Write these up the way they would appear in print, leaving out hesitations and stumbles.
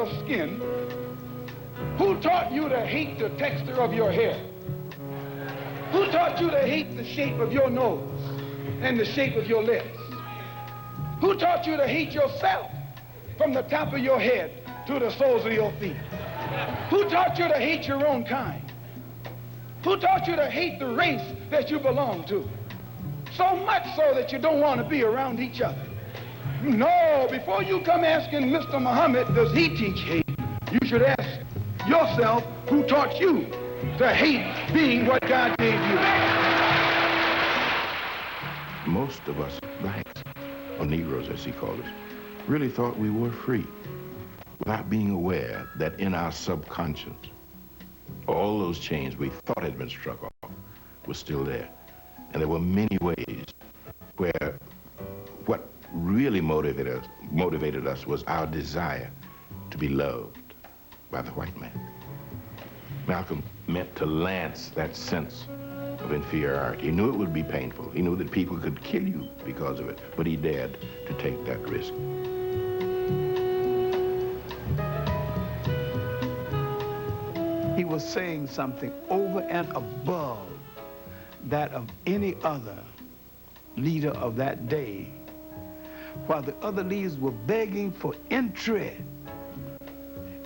your skin? Who taught you to hate the texture of your hair? Who taught you to hate the shape of your nose and the shape of your lips? Who taught you to hate yourself from the top of your head to the soles of your feet? Who taught you to hate your own kind? Who taught you to hate the race that you belong to? So much so that you don't want to be around each other. No, before you come asking Mr. Muhammad, does he teach hate? You should ask yourself, who taught you to hate being what God gave you? Most of us blacks, or Negroes as he called us, really thought we were free without being aware that in our subconscious, all those chains we thought had been struck off were still there. And there were many ways where what really motivated us was our desire to be loved by the white man. Malcolm meant to lance that sense of inferiority. He knew it would be painful. He knew that people could kill you because of it, but he dared to take that risk. He was saying something over and above that of any other leader of that day. While the other leaders were begging for entry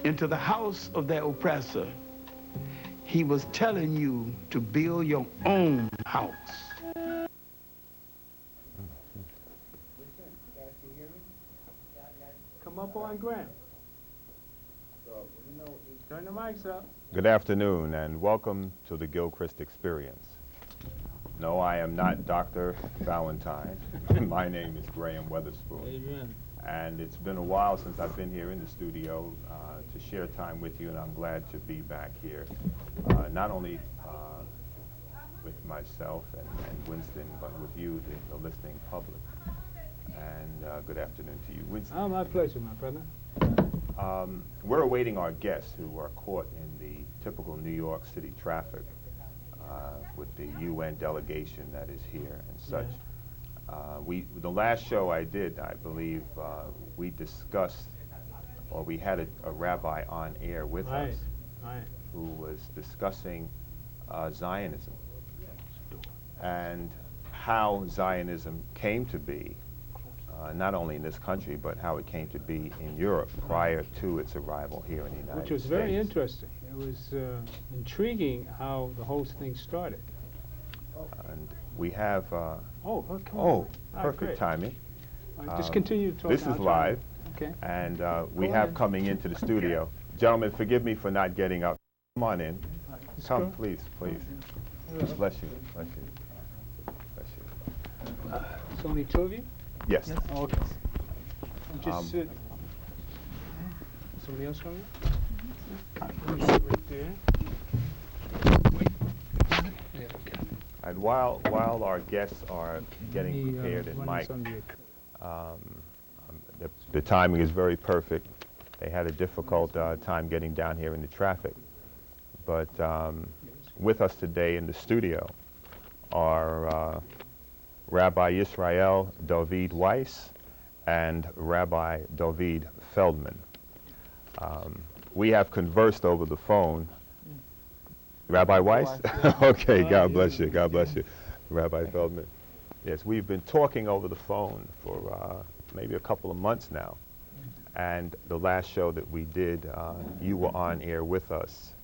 into the house of their oppressor, he was telling you to build your own house. Come up on Graham. Turn the mics up. Good afternoon and welcome to the Gilchrist Experience. No, I am not Dr. Valentine. My name is Graham Weatherspoon. Amen. And it's been a while since I've been here in the studio to share time with you, and I'm glad to be back here, not only with myself and Winston, but with you, the listening public. And good afternoon to you, Winston. Oh, my pleasure, my brother. We're awaiting our guests who are caught in the typical New York City traffic with the UN delegation that is here and such. Yeah. The last show I did, I believe, we discussed, or we had a rabbi on air with us who was discussing Zionism and how Zionism came to be, not only in this country, but how it came to be in Europe prior to its arrival here in the United States. Which was very interesting. It was intriguing how the whole thing started. And we have... perfect timing. Just continue to talk. This is live. Okay. And we have coming into the studio. Gentlemen, forgive me for not getting up. Come on in. Come, please, please. Bless you, bless you. Bless you. It's only two of you? Yes. Oh, okay. Just sit. Somebody else coming? You sit right there. And while our guests are getting prepared and mic'd, the timing is very perfect. They had a difficult time getting down here in the traffic. But with us today in the studio are Rabbi Yisrael David Weiss and Rabbi David Feldman. We have conversed over the phone. Rabbi Weiss? Okay, God bless you, God bless you. Rabbi Feldman. Yes, we've been talking over the phone for maybe a couple of months now. And the last show that we did, you were on air with us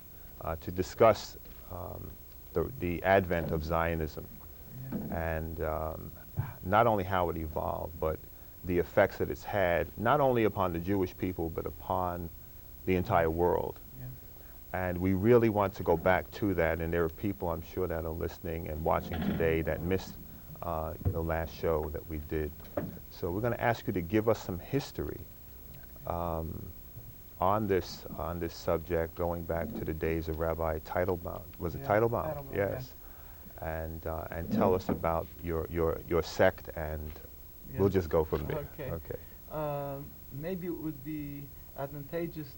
to discuss the advent of Zionism and not only how it evolved, but the effects that it's had, not only upon the Jewish people, but upon the entire world. And we really want to go back to that, and there are people, I'm sure, that are listening and watching today that missed the last show that we did. So we're going to ask you to give us some history on this subject, going back to the days of Rabbi Teitelbaum. Was it Teitelbaum? Yes. And tell us about your sect, and we'll just go from there. Okay. Maybe it would be advantageous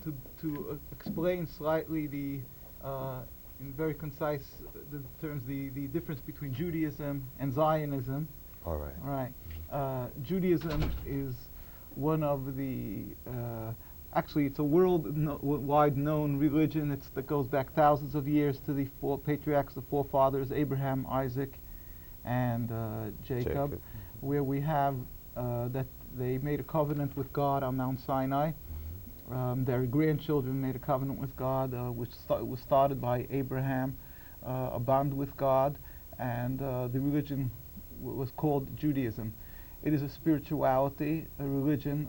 to explain slightly in very concise terms the difference between Judaism and Zionism. All right. Judaism is one of the actually it's a worldwide known religion. That goes back thousands of years to the four patriarchs, the forefathers, Abraham, Isaac, and Jacob, where we have that they made a covenant with God on Mount Sinai. Their grandchildren made a covenant with God, which was started by Abraham, a bond with God, and the religion was called Judaism. It is a spirituality, a religion,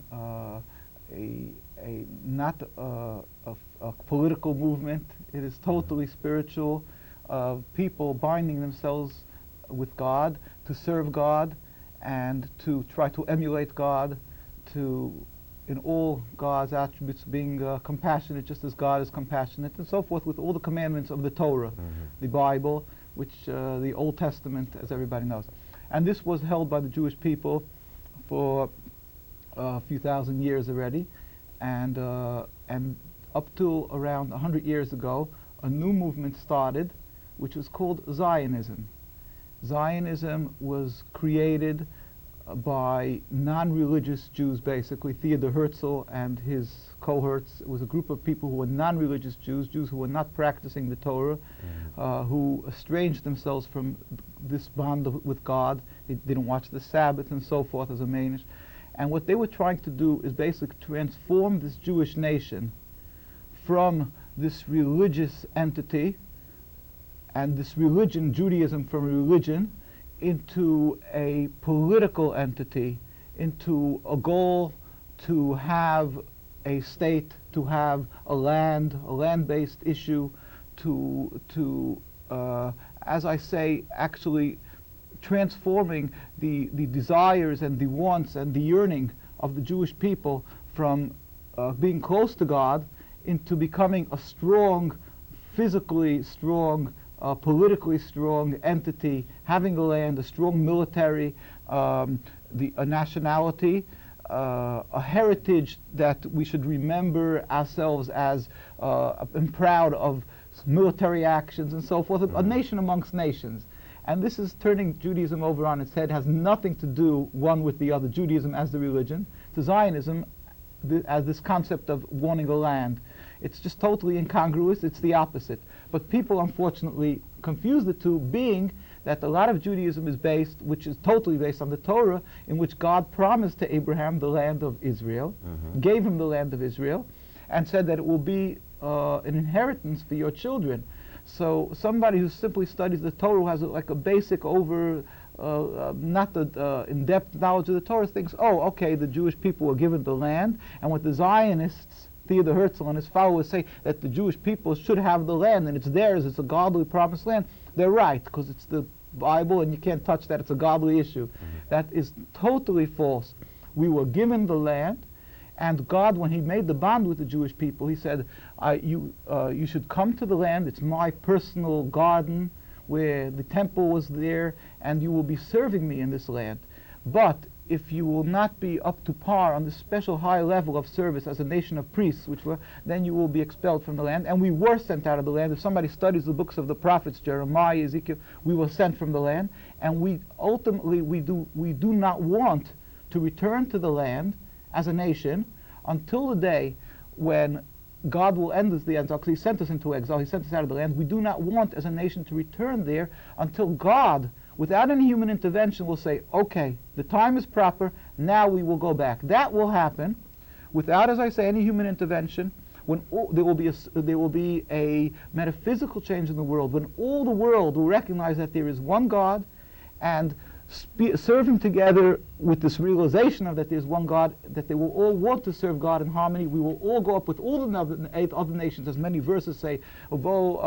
not a political movement. It is totally spiritual, of people binding themselves with God to serve God and to try to emulate God, to in all God's attributes being compassionate just as God is compassionate, and so forth, with all the commandments of the Torah, the Bible, which the Old Testament, as everybody knows. And this was held by the Jewish people for a few thousand years already, and up to around 100 years ago, a new movement started, which was called Zionism. Zionism was created by non-religious Jews, basically. Theodor Herzl and his cohorts. It was a group of people who were non-religious Jews, Jews who were not practicing the Torah, who estranged themselves from this bond with God. They didn't watch the Sabbath and so forth as a main issue. And what they were trying to do is basically transform this Jewish nation from this religious entity and this religion, Judaism from religion, into a political entity, into a goal to have a state, to have a land-based issue, to as I say, actually transforming the desires and the wants and the yearning of the Jewish people from being close to God into becoming a strong, physically strong, politically strong entity, having a land, a strong military, a nationality, a heritage that we should remember ourselves as and proud of military actions and so forth, a nation amongst nations. And this is turning Judaism over on its head, has nothing to do one with the other, Judaism as the religion, to Zionism as this concept of wanting a land. It's just totally incongruous, it's the opposite. But people unfortunately confuse the two, being that a lot of Judaism is based, which is totally based on the Torah, in which God promised to Abraham the land of Israel, gave him the land of Israel, and said that it will be an inheritance for your children. So somebody who simply studies the Torah, who has like a basic not the in-depth knowledge of the Torah, thinks, oh, okay, the Jewish people were given the land, and what the Zionists, Theodor Herzl and his followers, say that the Jewish people should have the land and it's theirs, it's a godly promised land. They're right, because it's the Bible and you can't touch that, it's a godly issue. That is totally false. We were given the land, and God, when he made the bond with the Jewish people, he said, you should come to the land, it's my personal garden where the temple was there, and you will be serving me in this land. But if you will not be up to par on this special high level of service as a nation of priests, then you will be expelled from the land. And we were sent out of the land. If somebody studies the books of the prophets, Jeremiah, Ezekiel, we were sent from the land. And we ultimately, we do not want to return to the land as a nation until the day when God will end the exile, because he sent us into exile, he sent us out of the land. We do not want as a nation to return there until God, without any human intervention, will say, okay, the time is proper, now we will go back. That will happen without, as I say, any human intervention, when there will be a metaphysical change in the world, when all the world will recognize that there is one God, and serving together with this realization of that there's one God, that they will all want to serve God in harmony. We will all go up with all the other nations, as many verses say, you will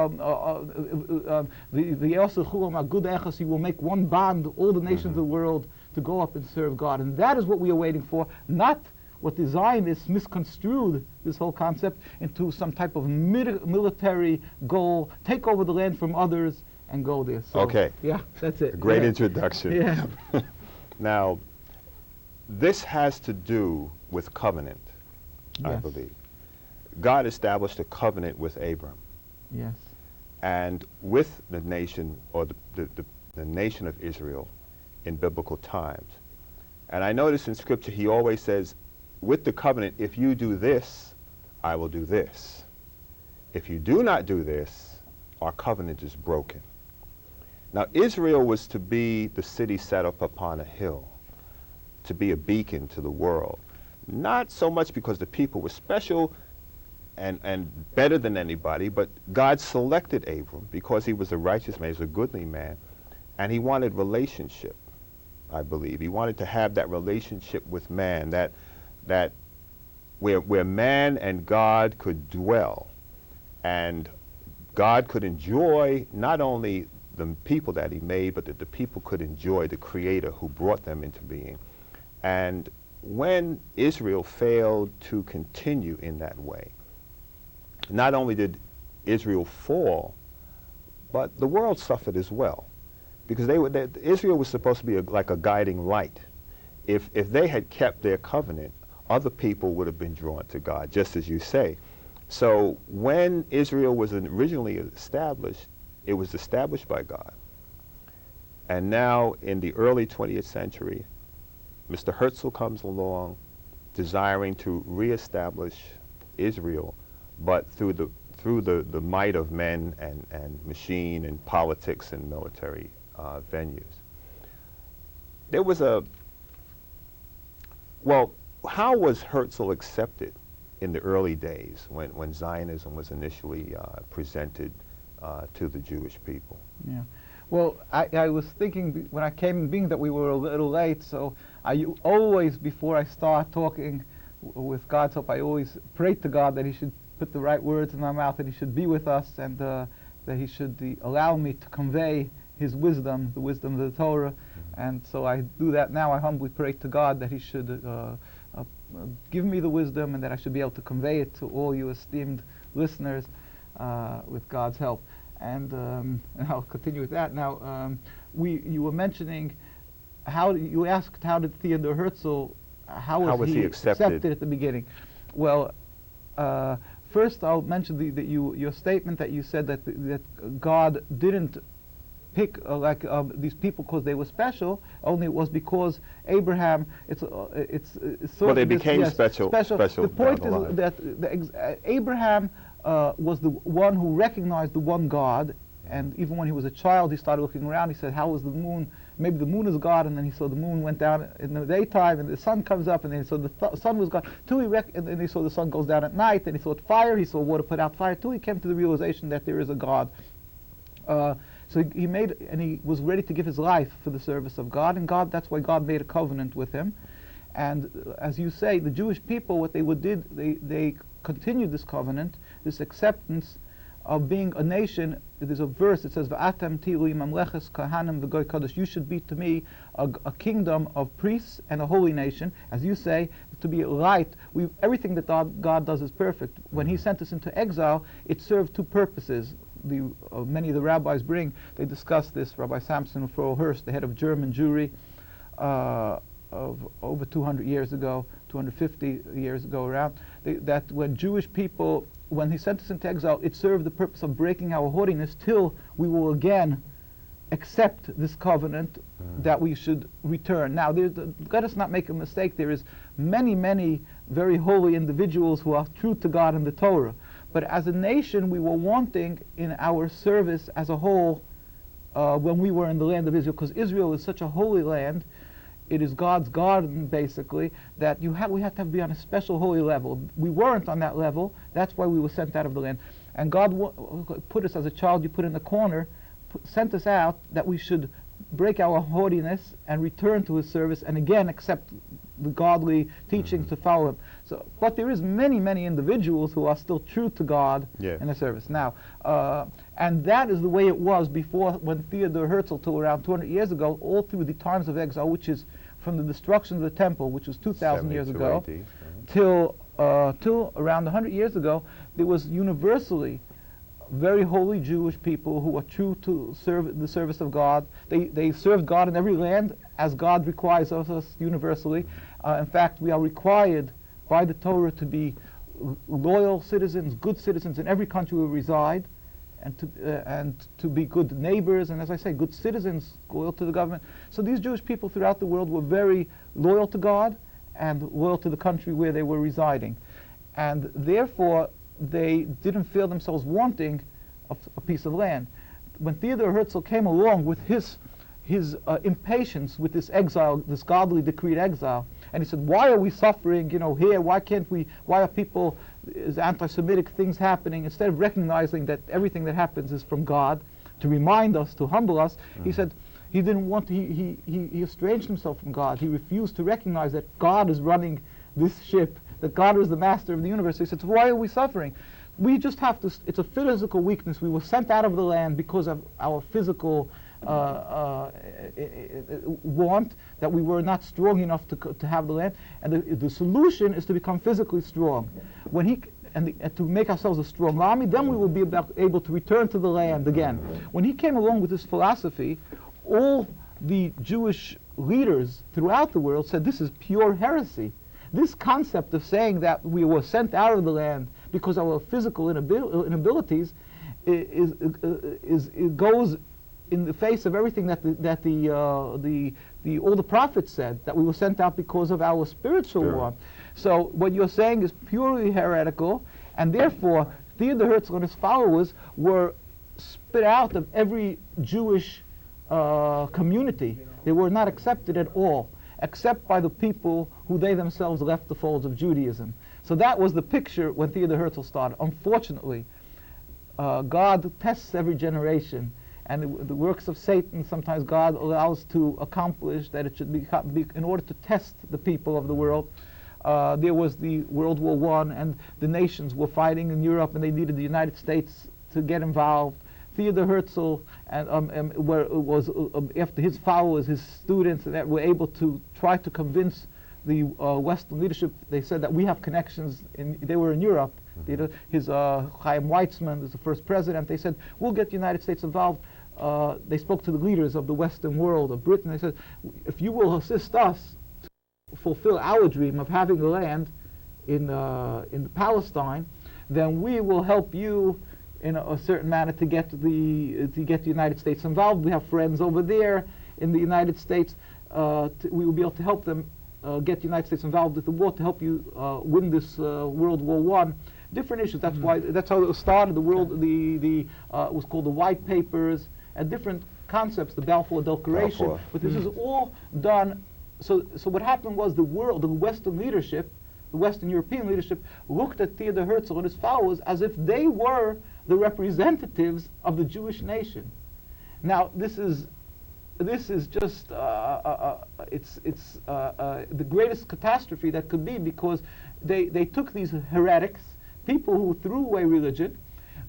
make one bond, all the nations of the world, to go up and serve God. And that is what we are waiting for, not what the Zionists misconstrued this whole concept into some type of military goal, take over the land from others, and go there. So, okay. Yeah, that's it. A great introduction. Yeah. Now, this has to do with covenant, I Yes. believe. God established a covenant with Abram. Yes. And with the nation, or the nation of Israel in biblical times. And I notice in Scripture he always says, with the covenant, if you do this, I will do this. If you do not do this, our covenant is broken. Now, Israel was to be the city set up upon a hill, to be a beacon to the world. Not so much because the people were special and better than anybody, but God selected Abram because he was a righteous man, he was a goodly man, and he wanted relationship, I believe. He wanted to have that relationship with man, that where man and God could dwell, and God could enjoy not only the people that he made, but that the people could enjoy the Creator who brought them into being. And when Israel failed to continue in that way, not only did Israel fall, but the world suffered as well, because Israel was supposed to be like a guiding light. If they had kept their covenant, other people would have been drawn to God, just as you say. So when Israel was originally established, it was established by God. And now in the early 20th century, Mr. Herzl comes along desiring to reestablish Israel, but through the might of men and machine and politics and military venues. There was well, how was Herzl accepted in the early days when Zionism was initially presented to the Jewish people? Yeah. Well, I was thinking when I came, being that we were a little late, so I always, before I start talking with God's help, I always pray to God that he should put the right words in my mouth, that he should be with us, and that he should allow me to convey his wisdom, the wisdom of the Torah. And so I do that now. I humbly pray to God that he should give me the wisdom, and that I should be able to convey it to all you esteemed listeners with God's help. And I'll continue with that. Now, you were mentioning you asked how did Theodor Herzl, how was he accepted at the beginning? Well, first I'll mention your statement that you said that God didn't pick these people because they were special. Only it was because Abraham. It's sort well, they of became special. The point is that Abraham was the one who recognized the one God, and even when he was a child, he started looking around. He said, "How was the moon? Maybe the moon is God." And then he saw the moon went down in the daytime, and the sun comes up, and then he saw the sun was God. And then he saw the sun goes down at night, and he saw fire. He saw water put out fire. Till he came to the realization that there is a God. So he was ready to give his life for the service of God, and that's why God made a covenant with him. And as you say, the Jewish people, what they did, they continued this covenant, this acceptance of being a nation. There's a verse that says, "V'atem tilu mamleches kahanim v'goy kadosh." You should be to me a kingdom of priests and a holy nation. As you say, to be a light. Everything that God does is perfect. When he sent us into exile, it served two purposes. Many of the rabbis they discuss this. Rabbi Samson Frohurst, the head of German Jewry, of over 200 years ago, 250 years ago around, that when Jewish people, when he sent us into exile, it served the purpose of breaking our haughtiness till we will again accept this covenant that we should return. Now, let us not make a mistake. There is many, many very holy individuals who are true to God and the Torah. But as a nation, we were wanting in our service as a whole when we were in the land of Israel, because Israel is such a holy land. It is God's garden, basically, that we had to be on a special holy level. We weren't on that level. That's why we were sent out of the land. And God put us as a child, you put in the corner, sent us out that we should break our haughtiness and return to his service and again accept the godly teachings to follow him. So, but there is many, many individuals who are still true to God in the service. Now, and that is the way it was before, when Theodor Herzl, till around 200 years ago, all through the times of exile, which is from the destruction of the temple, which was 2,000 years ago, till around 100 years ago, there was universally very holy Jewish people who were true to the service of God. They served God in every land as God requires of us universally. In fact, we are required by the Torah to be loyal citizens, good citizens in every country we reside, and to be good neighbors, and as I say, good citizens, loyal to the government. So these Jewish people throughout the world were very loyal to God and loyal to the country where they were residing. and therefore they didn't feel themselves wanting a piece of land. When Theodor Herzl came along with his impatience with this exile, this godly decreed exile, and he said, why are we suffering, here? Why can't we? Why are people, is anti-Semitic things happening? Instead of recognizing that everything that happens is from God, to remind us, to humble us, he said he didn't want. He estranged himself from God. He refused to recognize that God is running this ship, that God was the master of the universe. So he said, so why are we suffering? We just have to. It's a physical weakness. We were sent out of the land because of our physical want, that we were not strong enough to have the land, and the solution is to become physically strong. When he and to make ourselves a strong army, then we will be able to return to the land again. When he came along with this philosophy, all the Jewish leaders throughout the world said this is pure heresy. This concept of saying that we were sent out of the land because of our physical inabilities it goes in the face of everything that all the prophets said, that we were sent out because of our spiritual want. So what you're saying is purely heretical, and therefore Theodor Herzl and his followers were spit out of every Jewish community. They were not accepted at all, except by the people who they themselves left the folds of Judaism. So that was the picture when Theodor Herzl started. Unfortunately, God tests every generation, and the works of Satan sometimes God allows to accomplish that it should be in order to test the people of the world. There was the World War I, and the nations were fighting in Europe, and they needed the United States to get involved. Theodor Herzl was after his followers, his students, that were able to try to convince the Western leadership. They said that we have connections. They were in Europe. His Chaim Weizmann was the first president. They said, we'll get the United States involved. They spoke to the leaders of the Western world, of Britain. They said, if you will assist us to fulfill our dream of having a land in Palestine, then we will help you in a certain manner to get the United States involved. We have friends over there in the United States. We will be able to help them get the United States involved with the war, to help you win this World War I. Different issues. That's why. That's how it started. The world. It was called the White Papers, and different concepts. The Balfour Declaration. But this is all done. So what happened was the Western leadership, the Western European leadership, looked at Theodor Herzl and his followers as if they were the representatives of the Jewish nation. Now this is just it's the greatest catastrophe that could be, because they took these heretics, people who threw away religion,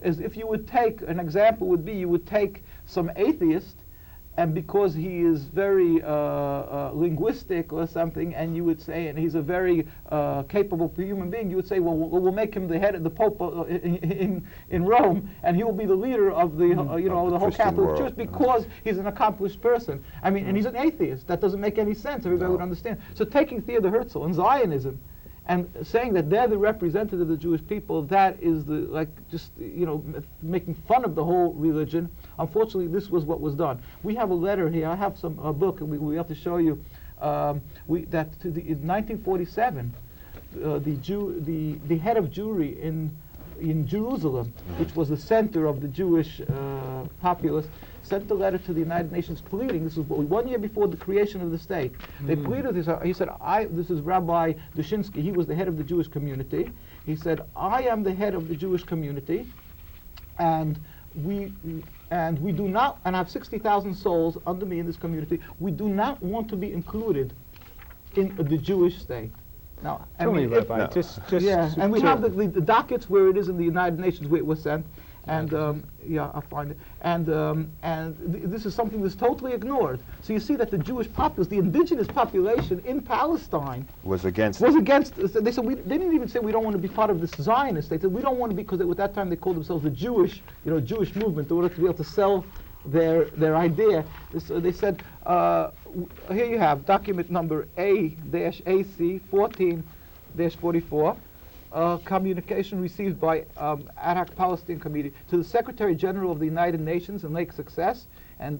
as if you would take, an example would be, you would take some atheist, and because he is very linguistic or something, and you would say, and he's a very capable human being, you would say, well, we'll make him the head of the Pope in Rome, and he will be the leader of the the whole Catholic Church, because he's an accomplished person. I mean, and he's an atheist. That doesn't make any sense. Everybody would understand. So taking Theodor Herzl and Zionism and saying that they're the representative of the Jewish people, that is making fun of the whole religion. Unfortunately, this was what was done. We have a letter here. I have a book, and we have to show you in 1947, the head of Jewry in Jerusalem, which was the center of the Jewish populace, sent a letter to the United Nations pleading. This was 1 year before the creation of the state. They pleaded this. He said, this is Rabbi Dushinsky. He was the head of the Jewish community. He said, I am the head of the Jewish community, and we do not, and I have 60,000 souls under me in this community. We do not want to be included in the Jewish state. Now, Tell me, Rabbi, just and we have the dockets where it is in the United Nations where it was sent, and I'll find it. And this is something that's totally ignored. So you see that the Jewish populace, the indigenous population in Palestine, was against. They said they didn't even say we don't want to be part of this Zionist. They said we don't want to be, because at that time they called themselves the Jewish movement, in order to be able to sell their idea. They said, here you have document number A-AC 14-44, communication received by Ad Hoc Palestine Committee to the Secretary General of the United Nations in Lake Success, and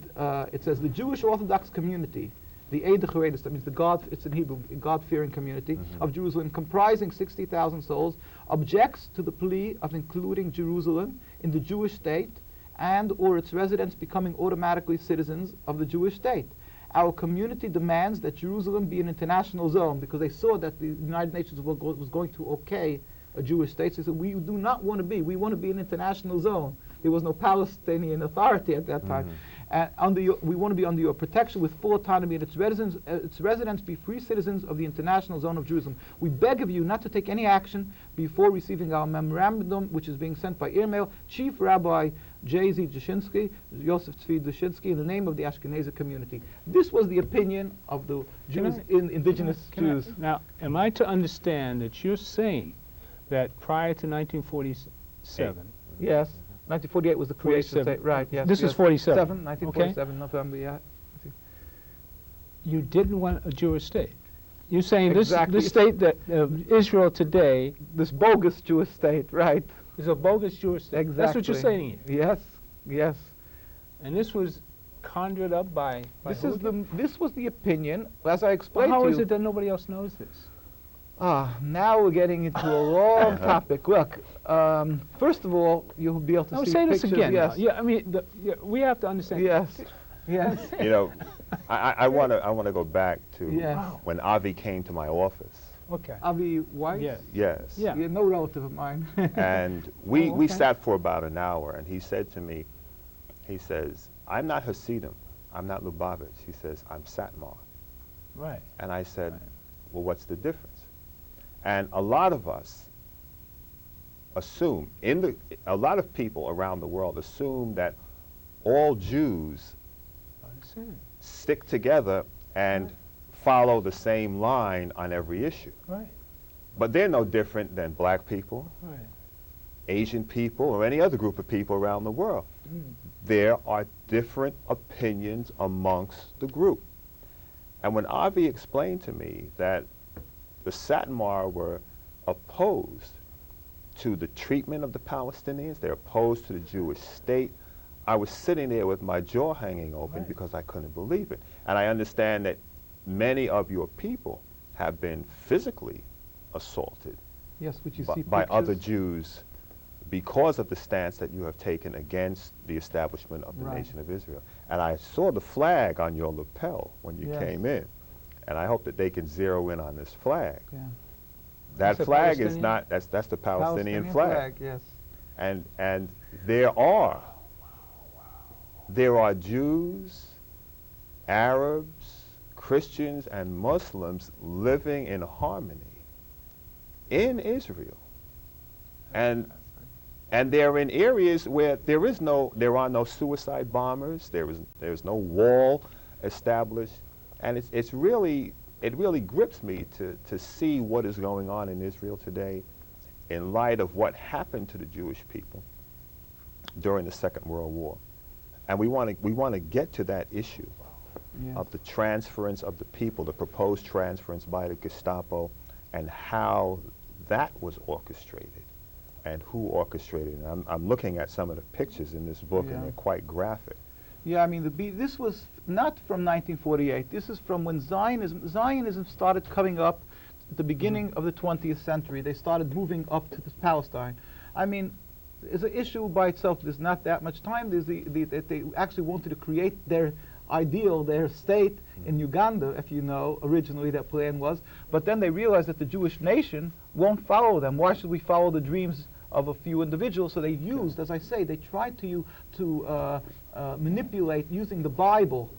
it says, the Jewish Orthodox community the Eidich, that means the God, it's in Hebrew, God-fearing community of Jerusalem, comprising 60,000 souls, objects to the plea of including Jerusalem in the Jewish state and or its residents becoming automatically citizens of the Jewish state. Our community demands that Jerusalem be an international zone because they saw that the United Nations was going to okay a Jewish state. So they said, we do not want to be, we want to be an international zone. There was no Palestinian authority at that time. We want to be under your protection with full autonomy, and its residents be free citizens of the international zone of Jerusalem. We beg of you not to take any action before receiving our memorandum, which is being sent by airmail. Chief Rabbi J.Z. Jashinsky, Yosef Tzvi Jashinsky, in the name of the Ashkenazi community. This was the opinion of the Jews, indigenous Jews. Now, am I to understand that you're saying that prior to 1947, yes, 1948 was the creation of state, right, yes. This is 47. 1947, November, yeah. You didn't want a Jewish state. You're saying Exactly. this state that Israel today This bogus Jewish state, right. is a bogus Jewish state. Exactly. That's what you're saying here. Yes, yes. And this was conjured up by This was the opinion, as I Well, explained how to is you. it that nobody else knows this? Now we're getting into a long topic. Look, first of all, you'll be able to No, see say this pictures. again. Yes, Yeah, I mean, we have to understand. yes, yes. You know, I want to go back to Yes. when Avi came to my office. Okay. Avi Weiss? Yes. Yes. Yeah. You're no relative of mine. And we okay. sat for about an hour, and he said to me, he says, I'm not Hasidim, I'm not Lubavitch. He says, I'm Satmar. Right. And I said, Right. well, what's the difference? And a lot of us assume, a lot of people around the world assume that all Jews I understand. stick together and follow the same line on every issue. Right. But they're no different than black people, Right. Asian people, or any other group of people around the world. There are different opinions amongst the group. And when Avi explained to me that the Satmar were opposed to the treatment of the Palestinians, they're opposed to the Jewish state, I was sitting there with my jaw hanging open Right. because I couldn't believe it. And I understand that many of your people have been physically assaulted Yes, which you see by other pictures. Jews because of the stance that you have taken against the establishment of the Right. nation of Israel. And I saw the flag on your lapel when you Yes. came in. And I hope that they can zero in on this flag. Yeah. That That's a flag is Palestinian? not, that's the Palestinian flag. Yes. And there are Jews, Arabs, Christians, and Muslims living in harmony in Israel. And they're in areas where there are no suicide bombers, there's no wall established, and it really grips me to see what is going on in Israel today in light of what happened to the Jewish people during the Second World War. And we want to get to that issue Yes. of the transference of the people, the proposed transference by the Gestapo, and how that was orchestrated and who orchestrated it. I'm looking at some of the pictures in this book, Yeah. and they're quite graphic. Yeah, I mean, this was not from 1948. This is from when Zionism started coming up at the beginning of the 20th century. They started moving up to Palestine. I mean, it's an issue by itself. There's not that much time. There's that they actually wanted to create their ideal, their state in Uganda, if you know, originally that plan was. But then they realized that the Jewish nation won't follow them. Why should we follow the dreams of a few individuals? So they used, as I say, they tried to manipulate using the Bible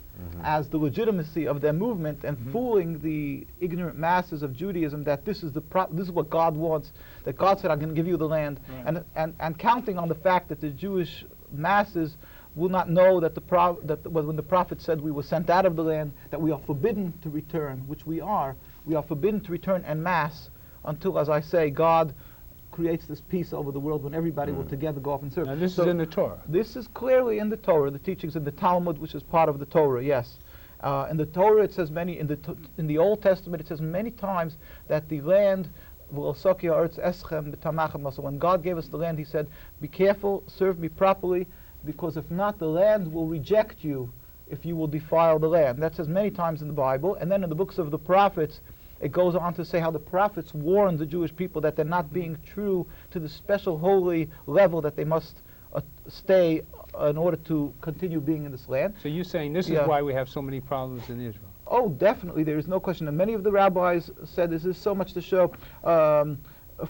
as the legitimacy of their movement and fooling the ignorant masses of Judaism that this is this is what God wants, that God said, I'm going to give you the land, Right. and counting on the fact that the Jewish masses will not know that when the prophet said we were sent out of the land, that we are forbidden to return, which we are forbidden to return en masse until, as I say, God creates this peace over the world when everybody will together go off and serve. Now this So is in the Torah. this is clearly in the Torah, the teachings in the Talmud, which is part of the Torah, yes. In the Torah it says in the Old Testament it says many times that the land, when God gave us the land, he said, be careful, serve me properly, because if not, the land will reject you if you will defile the land. That says many times in the Bible. And then in the books of the prophets, it goes on to say how the prophets warned the Jewish people that they're not being true to the special holy level that they must stay in order to continue being in this land. So you're saying this is why we have so many problems in Israel? Oh, definitely. There is no question. And many of the rabbis said this is so much to show.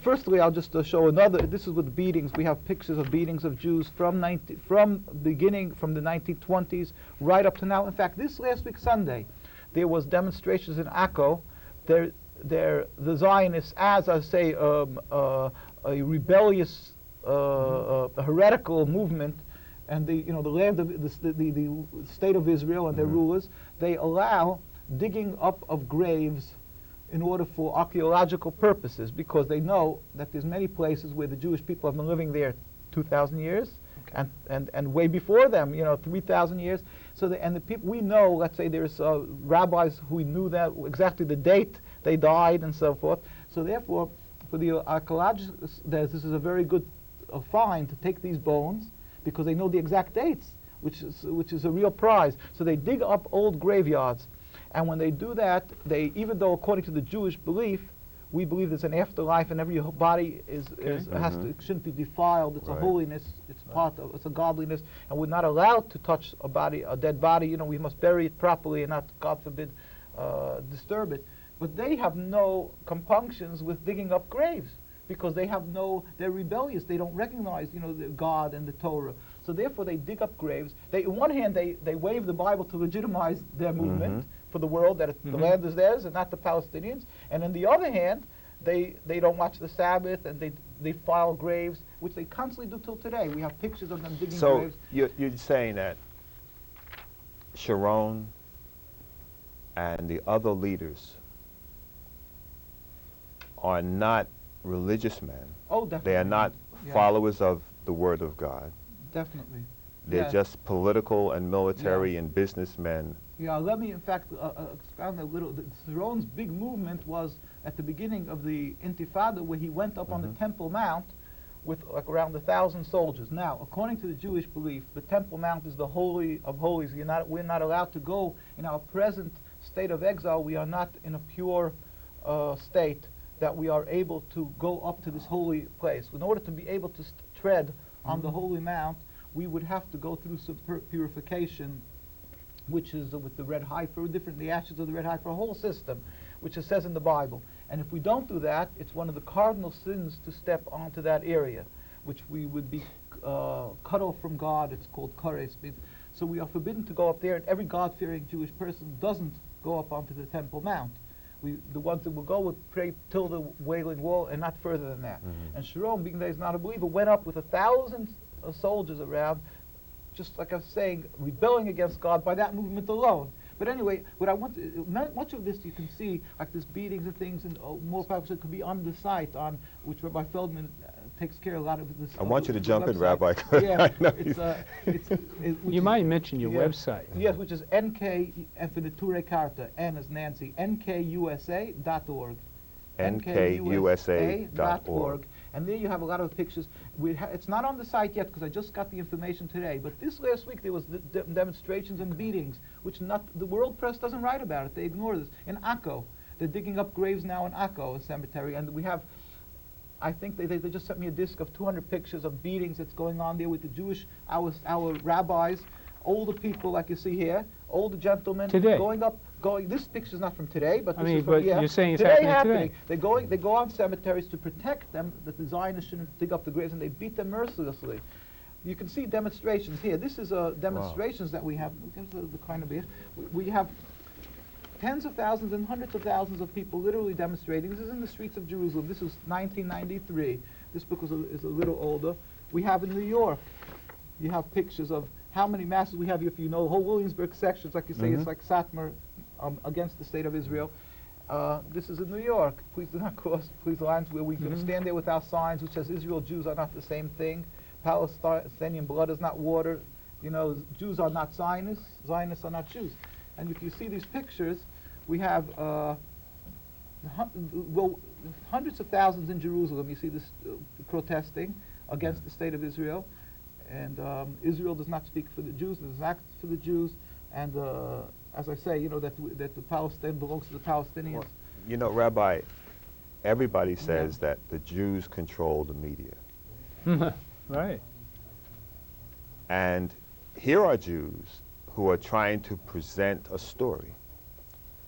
Firstly, I'll just show another. This is with beatings. We have pictures of beatings of Jews from the 1920s right up to now. In fact, this last week Sunday, there was demonstrations in Akko. The Zionists, as I say, a rebellious, heretical movement, and the land of the state of Israel and their rulers, they allow digging up of graves in order for archaeological purposes, because they know that there's many places where the Jewish people have been living there 2,000 years, and way before them, 3,000 years. So the people we know, let's say there's rabbis who knew that exactly the date they died and so forth. So therefore, for the archaeologists, this is a very good find to take these bones, because they know the exact dates, which is a real prize. So they dig up old graveyards. And when they do that, even though according to the Jewish belief, we believe there's an afterlife and every body shouldn't be defiled. It's a holiness. It's it's a godliness, and we're not allowed to touch a dead body. We must bury it properly and not, God forbid, disturb it. But they have no compunctions with digging up graves, because they're rebellious. They don't recognize, the God and the Torah. So therefore, they dig up graves. On one hand, they wave the Bible to legitimize their movement for the world, that the land is theirs and not the Palestinians. And on the other hand, they don't watch the Sabbath, and they file graves, which they constantly do till today. We have pictures of them digging graves. So you're saying that Sharon and the other leaders are not religious men. Oh, definitely. They are not followers of the Word of God. Definitely. They're just political and military and businessmen. Yeah, let me, in fact, expound a little. Sharon's big movement was at the beginning of the Intifada, where he went up on the Temple Mount with around 1,000 soldiers. Now, according to the Jewish belief, the Temple Mount is the Holy of Holies. We're not allowed to go in our present state of exile. We are not in a pure state that we are able to go up to this holy place. In order to be able to tread on the Holy Mount, we would have to go through some purification, which is with the red heifer, the ashes of the red heifer, a whole system, which it says in the Bible. And if we don't do that, it's one of the cardinal sins to step onto that area, which we would be cut off from God. It's called kares. So we are forbidden to go up there, and every God-fearing Jewish person doesn't go up onto the Temple Mount. The ones that will go would pray till the Wailing Wall and not further than that. And Sharon, being that he's not a believer, went up with 1,000 soldiers around, just like I was saying, rebelling against God by that movement alone. But anyway, what I want much of this you can see, like this beatings and things, and more probably could be on the site, on which Rabbi Feldman takes care of a lot of this. I want you to jump in, Rabbi. Yeah, you might mention your website. Yes, which is NK Infiniture Carta, N as Nancy, NKUSA.org. NKUSA.org. And there you have a lot of pictures. It's not on the site yet because I just got the information today. But this last week there was demonstrations and beatings, which the world press doesn't write about it. They ignore this. In Akko, they're digging up graves now in Akko, a cemetery, and we have. I think they just sent me a disc of 200 pictures of beatings that's going on there with the Jewish, our rabbis, older people like you see here, older gentlemen today. This picture's not from today, but this is but you're saying it's happening today. They go on cemeteries to protect them, that the Zionists shouldn't dig up the graves, and they beat them mercilessly. You can see demonstrations here. This is demonstrations that we have. We have tens of thousands and hundreds of thousands of people literally demonstrating. This is in the streets of Jerusalem. This was 1993. This book is a little older. We have in New York. You have pictures of how many masses we have. If you know the whole Williamsburg sections, like you say, it's like Satmar against the state of Israel. This is in New York. Please do not cross lines where we can stand there with our signs, which says Israel, Jews are not the same thing. Palestinian blood is not water. Jews are not Zionists. Zionists are not Jews. And if you see these pictures, we have hundreds of thousands in Jerusalem. You see this protesting against the state of Israel. And Israel does not speak for the Jews, does not act for the Jews. And as I say, that the Palestine belongs to the Palestinians. Well, you know, Rabbi, everybody says that the Jews control the media. Right. And here are Jews who are trying to present a story,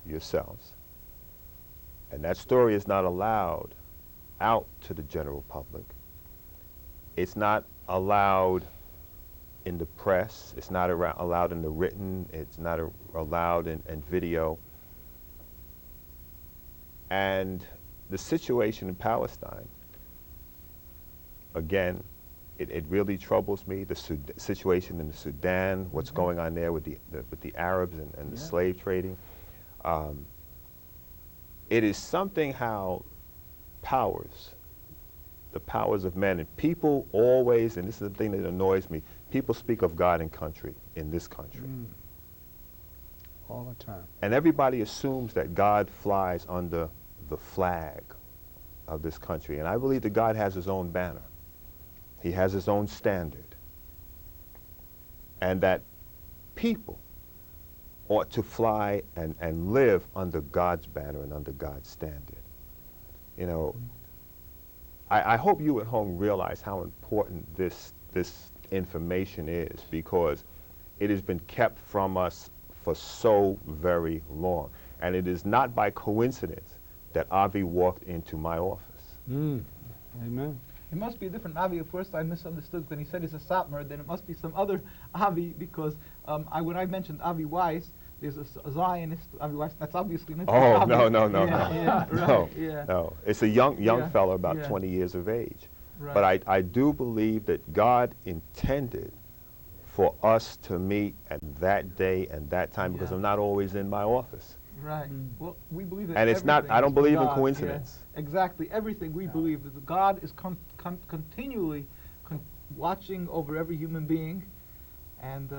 yourselves. And that story is not allowed out to the general public. It's not allowed in the press. It's not allowed in the written. It's not allowed in video. And the situation in Palestine, again, it really troubles me. The situation in the Sudan, what's going on there with the Arabs and the slave trading. It is something how the powers of men, and people always, and this is the thing that annoys me, people speak of God and country in this country. All the time. And everybody assumes that God flies under the flag of this country. And I believe that God has his own banner. He has his own standard. And that people ought to fly and live under God's banner and under God's standard. You know, I hope you at home realize how important this information is, because it has been kept from us for so very long. And it is not by coincidence that Avi walked into my office. Amen. It must be a different Avi. At first I misunderstood when he said he's a Satmar, then it must be some other Avi, because when I mentioned Rabbi Weiss, there's a Zionist Rabbi Weiss. That's obviously not Oh, Avi. no. Yeah, right, No. It's a young fellow, about 20 years of age. Right. But I do believe that God intended for us to meet at that day and that time, because I'm not always in my office. Right. Well, we believe that. And it's not, I don't believe in coincidence. Exactly. Everything we believe that God is continually watching over every human being, and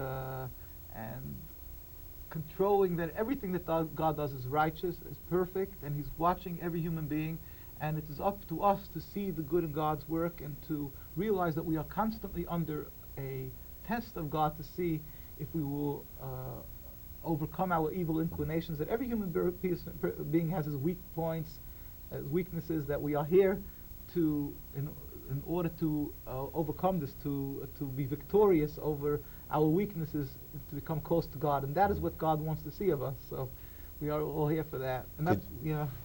controlling that everything that God does is righteous, is perfect, and he's watching every human being. And it is up to us to see the good in God's work and to realize that we are constantly under a test of God to see if we will overcome our evil inclinations, that every human being has his weak points, his weaknesses, that we are here to, in order to overcome this, to be victorious over our weaknesses, to become close to God. And that is what God wants to see of us. So we are all here for that. And that's,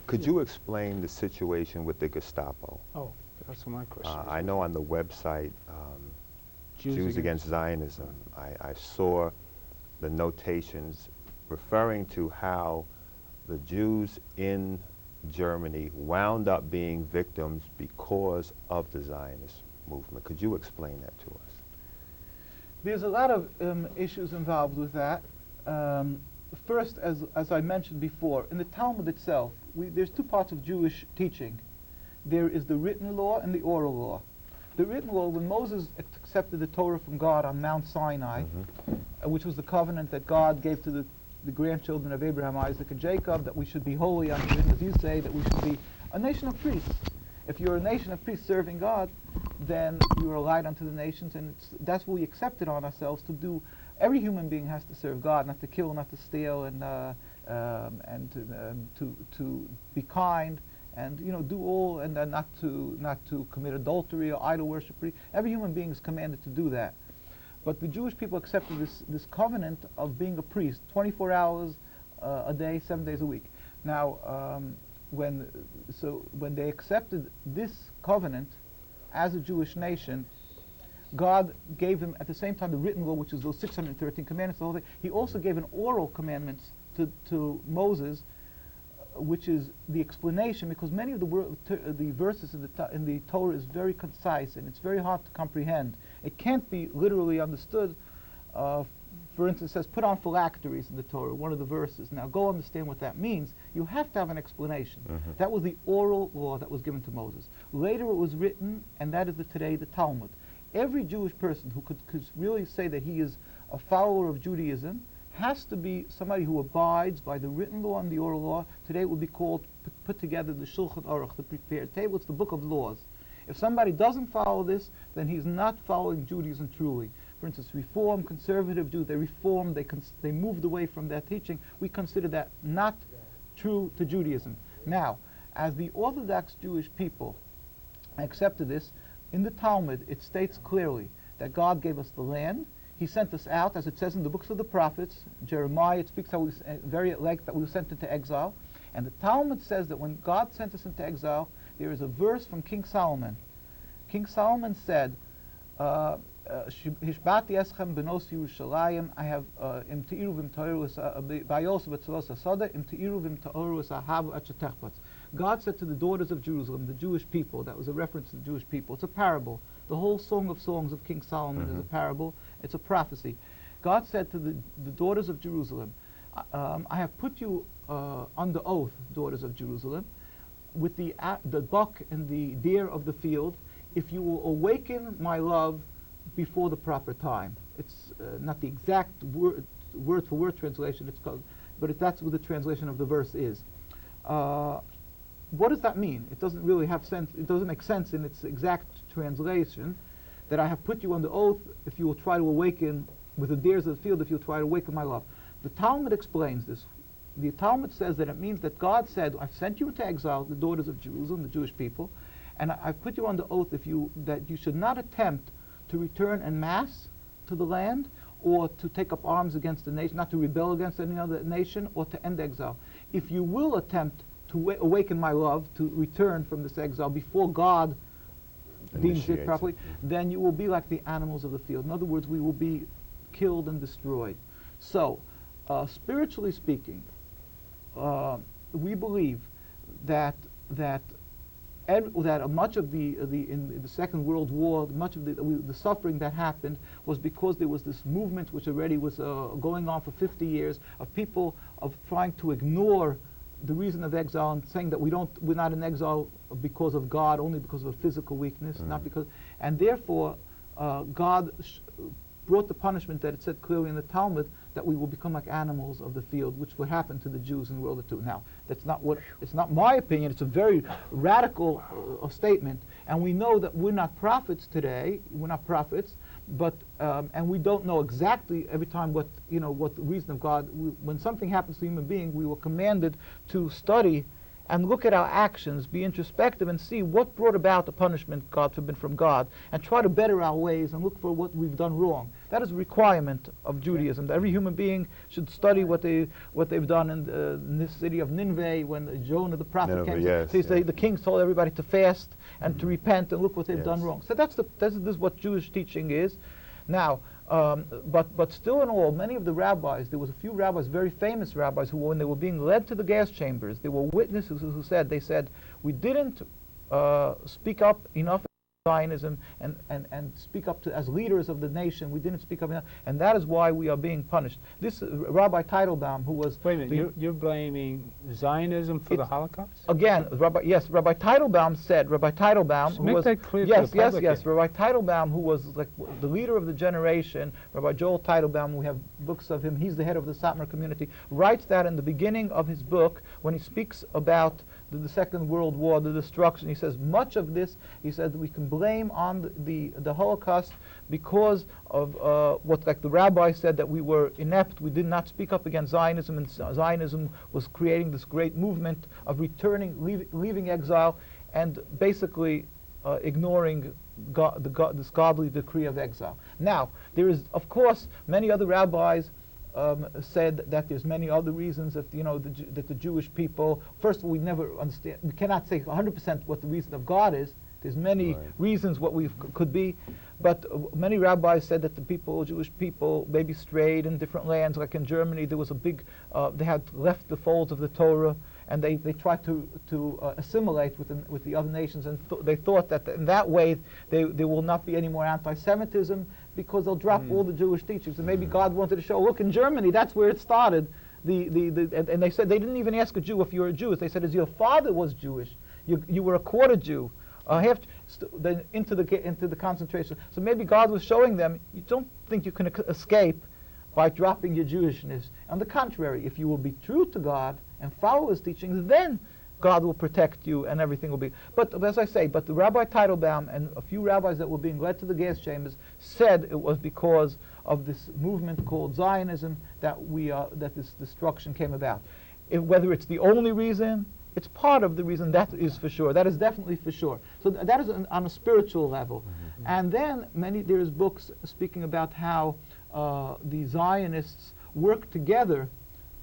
Could you explain the situation with the Gestapo? Oh, that's my question. I know on the website, Jews Against Zionism, I saw the notations referring to how the Jews in Germany wound up being victims because of the Zionist movement. Could you explain that to us? There's a lot of issues involved with that. First, as I mentioned before, in the Talmud itself, there's two parts of Jewish teaching. There is the written law and the oral law. The written law, when Moses accepted the Torah from God on Mount Sinai, which was the covenant that God gave to the grandchildren of Abraham, Isaac, and Jacob, that we should be holy unto him, as you say, that we should be a nation of priests. If you're a nation of priests serving God, then you are a light unto the nations, and that's what we accepted on ourselves to do. Every human being has to serve God, not to kill, not to steal, and to be kind, and do all, and not to commit adultery or idol worship. Every human being is commanded to do that. But the Jewish people accepted this covenant of being a priest, 24 hours a day, 7 days a week. Now, when they accepted this covenant as a Jewish nation, God gave them at the same time the written law, which is those 613 commandments, the whole thing. He also gave an oral commandments to Moses, which is the explanation, because many of the verses in the Torah is very concise and it's very hard to comprehend. It can't be literally understood. For instance, it says, put on phylacteries in the Torah, one of the verses. Now, go understand what that means. You have to have an explanation. That was the oral law that was given to Moses. Later it was written, and that is today the Talmud. Every Jewish person who could really say that he is a follower of Judaism has to be somebody who abides by the written law and the oral law. Today it would be called, put together, the Shulchan Aruch, the prepared table. It's the book of laws. If somebody doesn't follow this, then he's not following Judaism truly. for instance, Reform, conservative Jews, they reformed, they moved away from that teaching. We consider that not true to Judaism. Now, as the Orthodox Jewish people accepted this, in the Talmud it states clearly that God gave us the land. He sent us out, as it says in the books of the prophets. Jeremiah, it speaks how very at length that we were sent into exile. And the Talmud says that when God sent us into exile, there is a verse from King Solomon. King Solomon said, Hishbati eschem benos Yerushalayim, I have im teiru vim toirus bayos v'tzoros asada im teiru vim toirus ahav at shetechbatz. God said to the daughters of Jerusalem, the Jewish people, that was a reference to the Jewish people. It's a parable. The whole Song of Songs of King Solomon is a parable. It's a prophecy. God said to the daughters of Jerusalem, I have put you under oath, daughters of Jerusalem, with the buck and the deer of the field, if you will awaken my love before the proper time. It's not the exact word for word translation, it's called, but that's what the translation of the verse is. What does that mean? It doesn't really have sense. It doesn't make sense in its exact translation that I have put you under oath if you will try to awaken with the deers of the field, if you'll try to awaken my love. The Talmud explains this. The Talmud says that it means that God said, I've sent you into exile, the daughters of Jerusalem, the Jewish people, and I've put you under oath that you should not attempt to return en masse to the land, or to take up arms against the nation, not to rebel against any other nation, or to end exile. If you will attempt to awaken my love, to return from this exile before God deems it properly, then you will be like the animals of the field. In other words, we will be killed and destroyed. So, spiritually speaking, we believe that much of in the Second World War, much of the suffering that happened was because there was this movement which already was going on for 50 years of people of trying to ignore the reason of exile and saying that we're not in exile because of God, only because of a physical weakness, not because, and therefore God brought the punishment that it said clearly in the Talmud that we will become like animals of the field, which would happen to the Jews in World War II. Now, it's not my opinion, it's a very radical statement, and we know that we're not prophets today, we're not prophets, but, and we don't know exactly every time what the reason of God. When something happens to a human being, we were commanded to study and look at our actions, be introspective, and see what brought about the punishment, God forbid, from God, and try to better our ways and look for what we've done wrong. That is a requirement of Judaism. That every human being should study what they've done in this city of Nineveh when Jonah the prophet came. Yes, The kings told everybody to fast and to repent and look what they've done wrong. So this is what Jewish teaching is. Now, but still in all, many of the rabbis, there was a few rabbis, very famous rabbis, who when they were being led to the gas chambers, there were witnesses who said, we didn't speak up enough Zionism and speak up as leaders of the nation. We didn't speak up enough, and that is why we are being punished. This Rabbi Teitelbaum, who was... Wait a minute, you're blaming Zionism for the Holocaust? Again, Rabbi Teitelbaum said, Rabbi Teitelbaum, who make was... that clear yes, to the public. yes, Rabbi Teitelbaum, who was like the leader of the generation, Rabbi Joel Teitelbaum, we have books of him, he's the head of the Satmar community, writes that in the beginning of his book, when he speaks about the Second World War, the destruction. He says much of this, he said, we can blame on the Holocaust because of what, like the rabbi said, that we were inept, we did not speak up against Zionism, and Zionism was creating this great movement of returning, leaving exile, and basically ignoring this godly decree of exile. Now, there is, of course, many other rabbis said that there's many other reasons that that the Jewish people. First of all, we never understand. We cannot say 100% what the reason of God is. There's many reasons what we could be, but many rabbis said that the Jewish people, maybe strayed in different lands. Like in Germany, there was a big. They had left the folds of the Torah, and they tried to assimilate with the other nations, and they thought that in that way there will not be any more anti-Semitism, because they'll drop all the Jewish teachings. And maybe God wanted to show, look, in Germany, that's where it started. And they said, they didn't even ask a Jew if you were Jewish. They said, as your father was Jewish, you were a quarter Jew, into the concentration. So maybe God was showing them, you don't think you can escape by dropping your Jewishness. On the contrary, if you will be true to God and follow His teachings, then God will protect you and everything will be. But as I say, but the Rabbi Teitelbaum and a few rabbis that were being led to the gas chambers said it was because of this movement called Zionism that that this destruction came about. Whether it's the only reason, it's part of the reason, that is for sure. That is definitely for sure. So that is on a spiritual level. Mm-hmm. And then there's books speaking about how the Zionists work together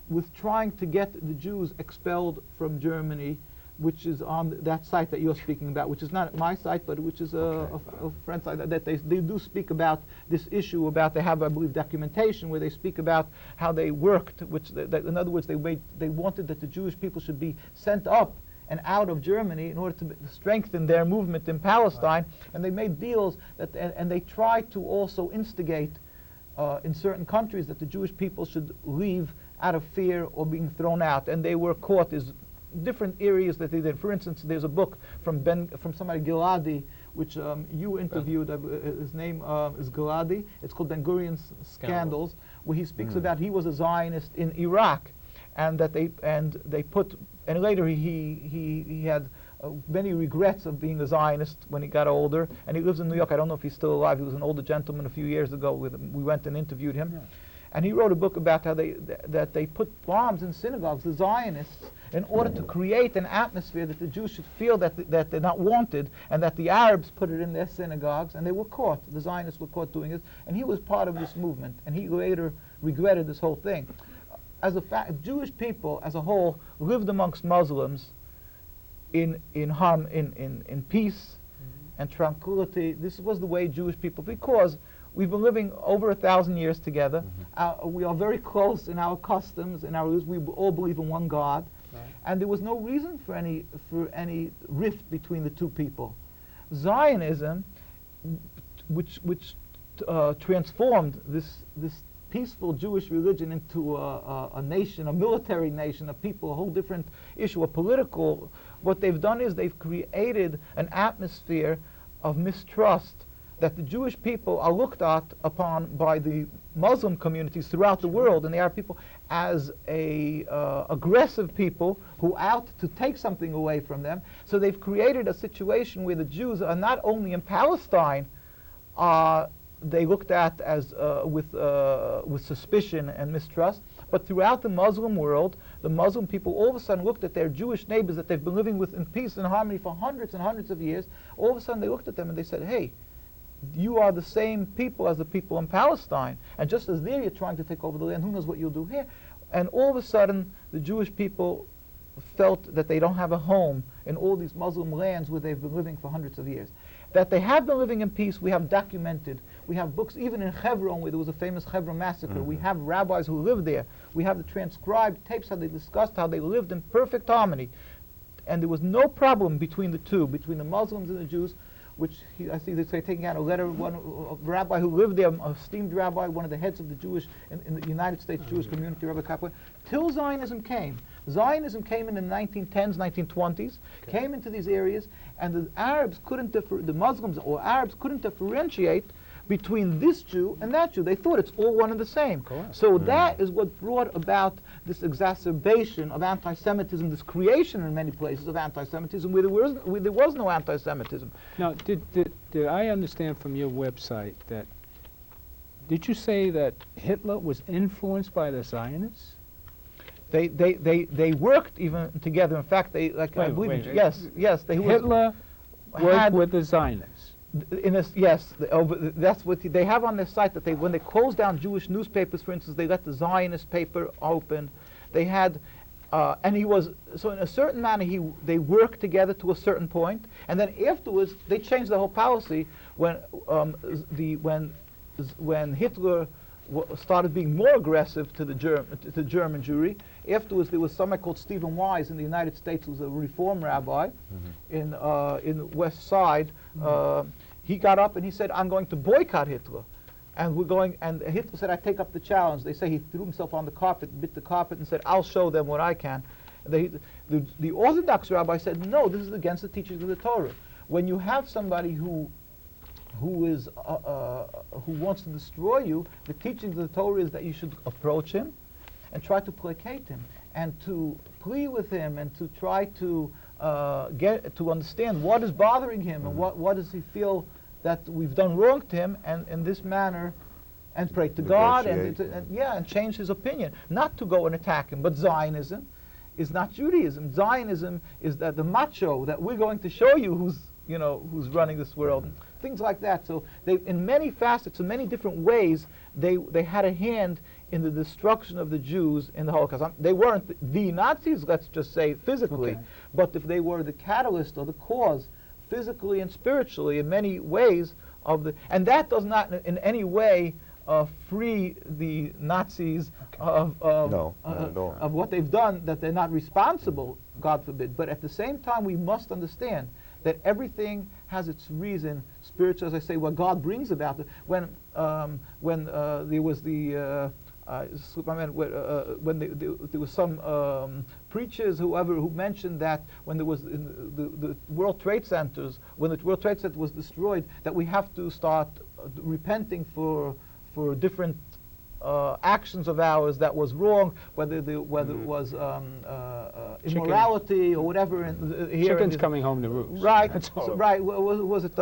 with trying to get the Jews expelled from Germany, which is on that site that you're speaking about, which is not my site, but which is a friend's site, that they do speak about this issue about, they have, I believe, documentation where they speak about how they worked, which, in other words, they wanted that the Jewish people should be sent up and out of Germany in order to strengthen their movement in Palestine, and they made deals and they tried to also instigate in certain countries that the Jewish people should leave out of fear or being thrown out, and they were caught as different areas that they did. For instance, there's a book from somebody, Giladi, which you interviewed. His name is Giladi. It's called Ben Gurion's Scandals, where he speaks about he was a Zionist in Iraq, and that they put, and later he had many regrets of being a Zionist when he got older, and he lives in New York. I don't know if he's still alive. He was an older gentleman a few years ago. We went and interviewed him. Yeah. And he wrote a book about how they put bombs in synagogues, the Zionists, in order to create an atmosphere that the Jews should feel that they're not wanted, and that the Arabs put it in their synagogues, and they were caught. The Zionists were caught doing this, and he was part of this movement, and he later regretted this whole thing. As a fact, Jewish people as a whole lived amongst Muslims in peace and tranquility. This was the way Jewish people, because we've been living over 1,000 years together. We are very close in our customs, in our, we all believe in one God, and there was no reason for any rift between the two people. Zionism, which transformed this peaceful Jewish religion into a nation, a military nation, a people, a whole different issue, a political. What they've done is they've created an atmosphere of mistrust, that the Jewish people are looked at upon by the Muslim communities throughout the world, and the Arab people, as aggressive people who out to take something away from them. So they've created a situation where the Jews are not only in Palestine, they looked at as with suspicion and mistrust, but throughout the Muslim world, the Muslim people all of a sudden looked at their Jewish neighbors that they've been living with in peace and harmony for hundreds and hundreds of years. All of a sudden they looked at them and they said, hey, you are the same people as the people in Palestine, and just as there you're trying to take over the land, who knows what you'll do here. And all of a sudden the Jewish people felt that they don't have a home in all these Muslim lands where they've been living for hundreds of years. That they have been living in peace, we have documented. We have books, even in Hebron, where there was a famous Hebron massacre. We have rabbis who lived there. We have the transcribed tapes how they discussed how they lived in perfect harmony. And there was no problem between the two, between the Muslims and the Jews, which I see they say taking out a letter, a rabbi who lived there, a esteemed rabbi, one of the heads of the Jewish, in the United States Jewish community, Rabbi Kaplan, till Zionism came. Zionism came in the 1910s, 1920s, came into these areas, and the Arabs couldn't the Muslims or Arabs couldn't differentiate between this Jew and that Jew. They thought it's all one and the same. So that is what brought about this exacerbation of anti-Semitism, this creation in many places of anti-Semitism where there was no anti-Semitism. Now, did I understand from your website that, did you say that Hitler was influenced by the Zionists? They worked even together. In fact, they I believe yes. Hitler worked with the Zionists. That's what they have on their site, that when they closed down Jewish newspapers, for instance, they let the Zionist paper open. They had, and he was, so in a certain manner they worked together to a certain point, and then afterwards they changed the whole policy when Hitler started being more aggressive to the German Jewry. Afterwards, there was somebody called Stephen Weiss in the United States, who was a Reform rabbi in the West Side. He got up and he said, "I'm going to boycott Hitler," and Hitler said, "I take up the challenge." They say he threw himself on the carpet, bit the carpet, and said, "I'll show them what I can." The Orthodox rabbi said, "No, this is against the teachings of the Torah. When you have somebody who wants to destroy you, the teachings of the Torah is that you should approach him and try to placate him. and to plead with him and to try to get to understand what is bothering him and what does he feel that we've done wrong to him, and in this manner, and pray to God and change his opinion, not to go and attack him. But Zionism is not Judaism. Zionism is that the macho that we're going to show you who's running this world, and things like that. So they, in many facets, in many different ways, they had a hand in the destruction of the Jews in the Holocaust. They weren't the Nazis, let's just say physically, but if they were the catalyst or the cause, physically and spiritually, in many ways of the, and that does not in any way free the Nazis of what they've done, that they're not responsible, God forbid. But at the same time, we must understand that everything has its reason, spiritual, as I say, what God brings about it. When there was the when there was some preachers, who mentioned that when there was the World Trade Centers, when the World Trade Center was destroyed, that we have to start repenting for different actions of ours that was wrong, whether it was immorality or whatever. Chicken's coming home to roost. Right. So, right. Was it?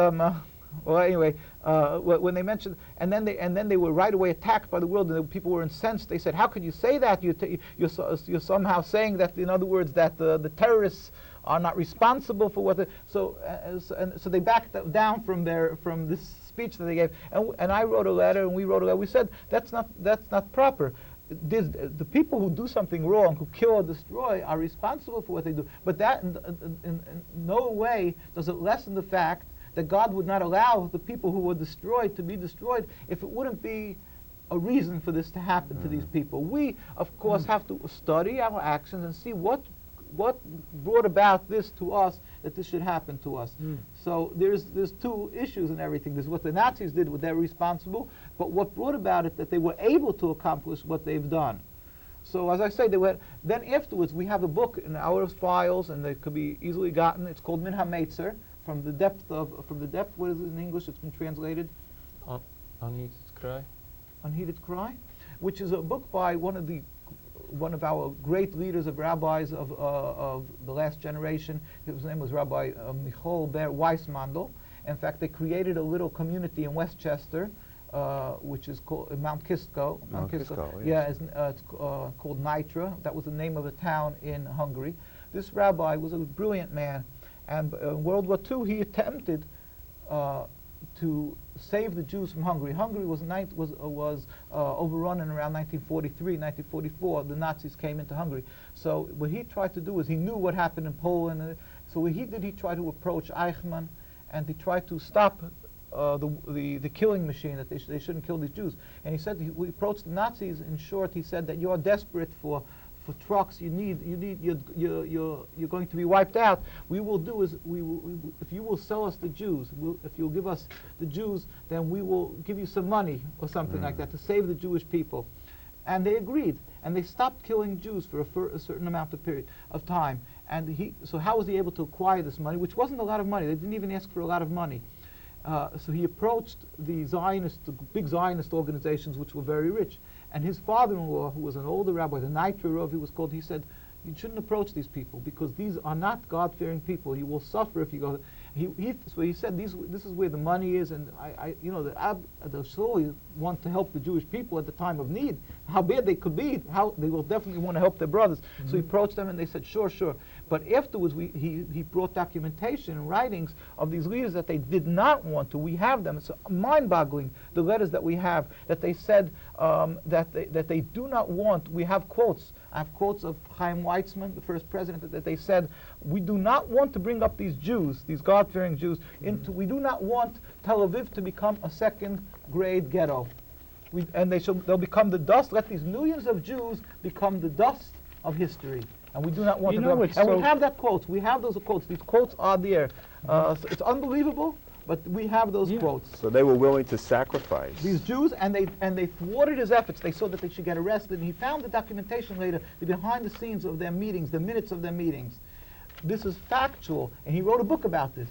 Well, anyway, when they mentioned, and then they were right away attacked by the world, and people were incensed. They said, "How could you say that? You're somehow saying that, in other words, that the terrorists are not responsible for what." So they backed down from this speech that they gave. And I wrote a letter, and we wrote a letter. We said that's not proper. The people who do something wrong, who kill or destroy, are responsible for what they do. But that in no way does it lessen the fact that God would not allow the people who were destroyed to be destroyed if it wouldn't be a reason for this to happen to these people. We, of course, have to study our actions and see what brought about this to us, that this should happen to us. So there's two issues in everything. There's what the Nazis did, what they're responsible, but what brought about it, that they were able to accomplish what they've done. So as I say, then afterwards we have a book in our files, and they could be easily gotten. It's called Min HaMetzer, from the depth, what is it in English? It's been translated? Unheeded Cry. Unheeded Cry, which is a book by one of our great leaders of rabbis of the last generation. His name was Rabbi Weiss. In fact, they created a little community in Westchester, which is called Mount Kisco. Mount Kisco, yes. Yeah, it's called Nitra. That was the name of a town in Hungary. This rabbi was a brilliant man. And in World War II, he attempted to save the Jews from Hungary. Hungary was overrun in around 1943, 1944. The Nazis came into Hungary. So what he tried to do is, he knew what happened in Poland. So what he did, he tried to approach Eichmann, and he tried to stop the killing machine, that they shouldn't kill these Jews. And he said, he approached the Nazis. In short, he said that you are desperate for trucks, you're going to be wiped out. We will do is, if you will sell us the Jews, if you'll give us the Jews, then we will give you some money or something like that to save the Jewish people. And they agreed, and they stopped killing Jews for a certain amount of period of time. And so how was he able to acquire this money, which wasn't a lot of money? They didn't even ask for a lot of money. So he approached the big Zionist organizations, which were very rich. And his father-in-law, who was an older rabbi, the Nitra Rav, he was called, he said, you shouldn't approach these people, because these are not God-fearing people. You will suffer if you go. So he said, this is where the money is, and the Shul want to help the Jewish people at the time of need. How bad they could be, how they will definitely want to help their brothers. So he approached them, and they said, sure. But afterwards, he brought documentation and writings of these leaders that they did not want to. We have them. It's mind-boggling, the letters that we have, that they said that they do not want. We have quotes. I have quotes of Chaim Weizmann, the first president, that they said, we do not want to bring up these Jews, these God-fearing Jews, we do not want Tel Aviv to become a second-grade ghetto. They'll become the dust. Let these millions of Jews become the dust of history. And we do not want to. We have that quotes. We have those quotes. These quotes are there. So it's unbelievable, but we have those quotes. So they were willing to sacrifice these Jews, and they thwarted his efforts. They saw that they should get arrested, and he found the documentation later, the behind the scenes of their meetings, the minutes of their meetings. This is factual, and he wrote a book about this.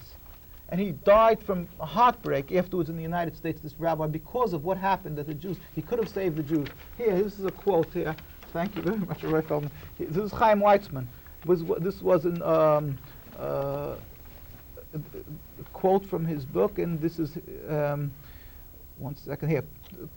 And he died from a heartbreak afterwards in the United States, this rabbi, because of what happened, that the Jews, he could have saved the Jews. Here, this is a quote here. Thank you very much, Rabbi Feldman. This is Chaim Weitzman. This was a quote from his book, and this is, one second here,